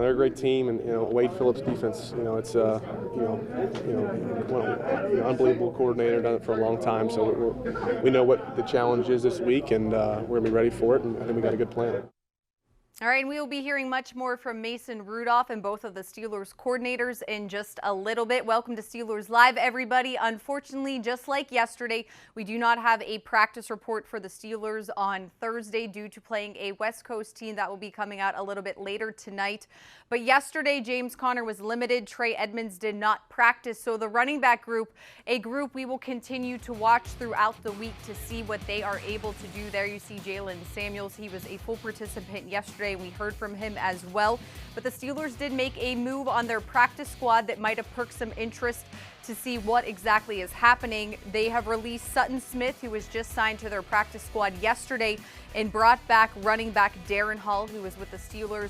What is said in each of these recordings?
they're a great team, and Wade Phillips' defense. It's unbelievable coordinator, done it for a long time. So we know what the challenge is this week, and we're gonna be ready for it. And I think we got a good plan. All right, and we will be hearing much more from Mason Rudolph and both of the Steelers coordinators in just a little bit. Welcome to Steelers Live, everybody. Unfortunately, just like yesterday, we do not have a practice report for the Steelers on Thursday due to playing a West Coast team that will be coming out a little bit later tonight. But yesterday, James Conner was limited. Trey Edmonds did not practice. So the running back group, a group we will continue to watch throughout the week to see what they are able to do. There you see Jalen Samuels. He was a full participant yesterday. We heard from him as well. But the Steelers did make a move on their practice squad that might have perked some interest to see what exactly is happening. They have released Sutton Smith, who was just signed to their practice squad yesterday, and brought back running back Darrin Hall, who was with the Steelers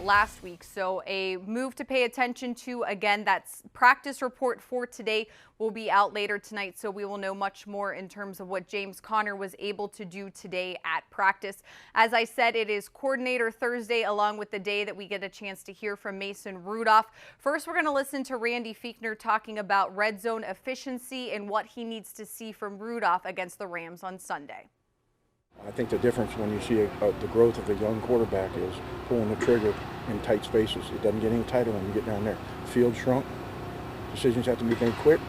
last week. So a move to pay attention to. Again, that practice report for today will be out later tonight, so we will know much more in terms of what James Conner was able to do today at practice. As I said, it is Coordinator Thursday, along with the day that we get a chance to hear from Mason Rudolph. First, we're going to listen to Randy Fichtner talking about red zone efficiency and what he needs to see from Rudolph against the Rams on Sunday. I think the difference when you see the growth of a young quarterback is pulling the trigger in tight spaces. It doesn't get any tighter when you get down there. Field shrunk, decisions have to be made quick,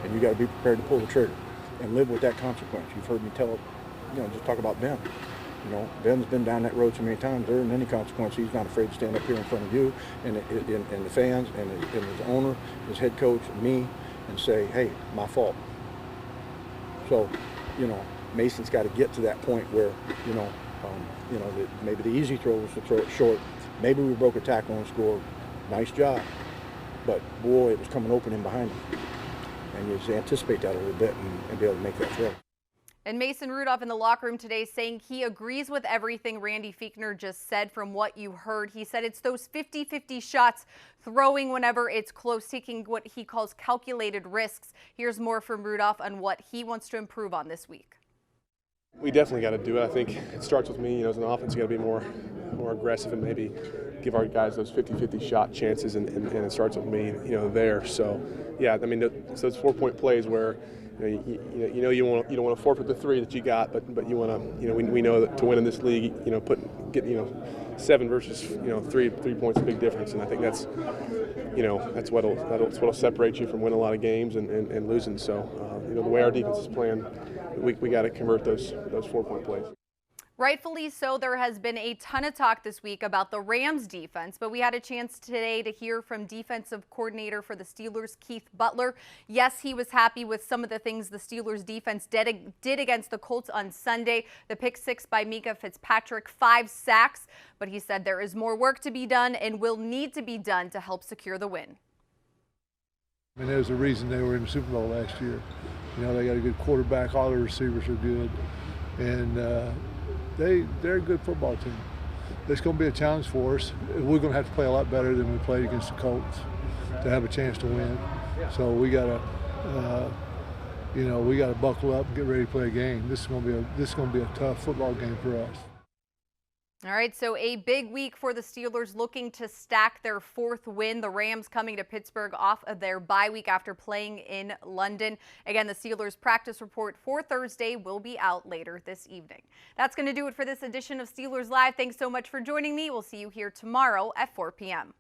and you got to be prepared to pull the trigger and live with that consequence. You've heard me just talk about Ben. Ben's been down that road so many times. There isn't any consequence. He's not afraid to stand up here in front of you and the fans and his owner, his head coach, and me, and say, hey, my fault. So, Mason's got to get to that point where, maybe the easy throw was to throw it short. Maybe we broke a tackle and scored. Nice job. But, boy, it was coming open in behind him. And you just anticipate that a little bit and be able to make that throw. And Mason Rudolph in the locker room today saying he agrees with everything Randy Fichtner just said from what you heard. He said it's those 50-50 shots, throwing whenever it's close, taking what he calls calculated risks. Here's more from Rudolph on what he wants to improve on this week. We definitely got to do it. I think it starts with me. As an offense, you got to be more aggressive and maybe give our guys those 50-50 shot chances, and it starts with me, there. So, yeah, I mean, those 4-point plays where you don't want to forfeit the 3 that you got, but you want to, we know that to win in this league, get 7 versus 3 points a big difference, and I think that's what'll separate you from winning a lot of games and losing. So, the way our defense is playing, we got to convert those 4-point plays. Rightfully so, there has been a ton of talk this week about the Rams defense, but we had a chance today to hear from defensive coordinator for the Steelers, Coach Butler. Yes, he was happy with some of the things the Steelers defense did against the Colts on Sunday. The pick 6 by Mika Fitzpatrick, 5 sacks, but he said there is more work to be done and will need to be done to help secure the win. I mean, there's a reason they were in the Super Bowl last year. They got a good quarterback, all their receivers are good, and they're a good football team. It's going to be a challenge for us. We're going to have to play a lot better than we played against the Colts to have a chance to win. So we got to, buckle up and get ready to play a game. This is going to be a tough football game for us. All right, so a big week for the Steelers looking to stack their 4th win. The Rams coming to Pittsburgh off of their bye week after playing in London. Again, the Steelers practice report for Thursday will be out later this evening. That's going to do it for this edition of Steelers Live. Thanks so much for joining me. We'll see you here tomorrow at 4 p.m.